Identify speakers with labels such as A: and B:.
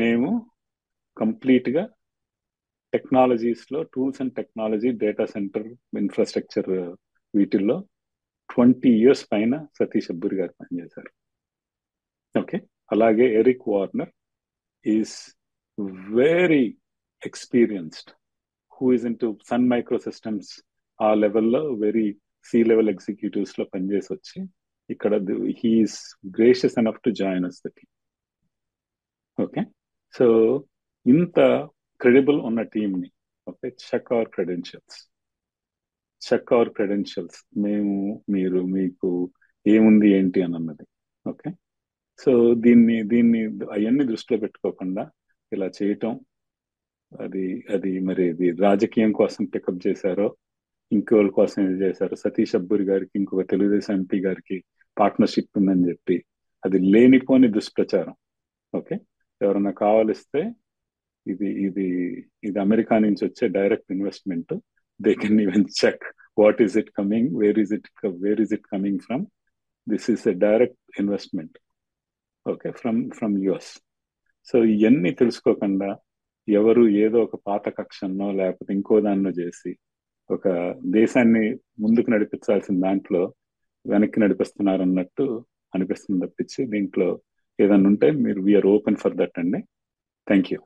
A: మేము కంప్లీట్గా టెక్నాలజీస్లో tools and technology data centre infrastructure వీటిల్లో 20 years పైన సతీష్ అబ్బూరి గారు పనిచేశారు. ఓకే, అలాగే Eric Warner is very experienced, who is in to Sun Microsystems ఆ లెవెల్లో వెరీ C-level ఎగ్జిక్యూటివ్స్ లో పనిచేసి వచ్చి ఇక్కడ he is gracious enough to join us the team. Okay, so ఇంత క్రెడిబుల్ ఉన్న టీంని, ఓకే, చెక్ అవర్ క్రెడెన్షియల్స్, మేము మీరు మీకు ఏముంది ఏంటి అని అన్నది. ఓకే, సో దీన్ని అవన్నీ దృష్టిలో పెట్టుకోకుండా ఇలా చేయటం, అది అది మరి ఇది రాజకీయం కోసం పికప్ చేశారో ఇంకోళ్ళ కోసం ఇది చేశారో, సతీష్ అబ్బూరి గారికి ఇంకొక తెలుగుదేశం ఎంపీ గారికి పార్ట్నర్షిప్ ఉందని చెప్పి అది లేనిపోని దుష్ప్రచారం. ఓకే, ఎవరన్నా కావాలిస్తే ఇది ఇది ఇది అమెరికా నుంచి వచ్చే direct investment. They can even check what is it coming, where is it coming from. This is a direct investment, okay, from US. So ఇవన్నీ తెలుసుకోకుండా ఎవరు ఏదో ఒక పాత కక్షన్నో లేకపోతే ఇంకో దాన్నో చేసి ఒక దేశాన్ని ముందుకు నడిపించాల్సిన దాంట్లో వెనక్కి నడిపిస్తున్నారు అన్నట్టు అనిపిస్తుంది తప్పించి దీంట్లో ఏదన్నా ఉంటే మీరు వీఆర్ ఓపెన్ ఫర్ దట్ అండి. Thank you.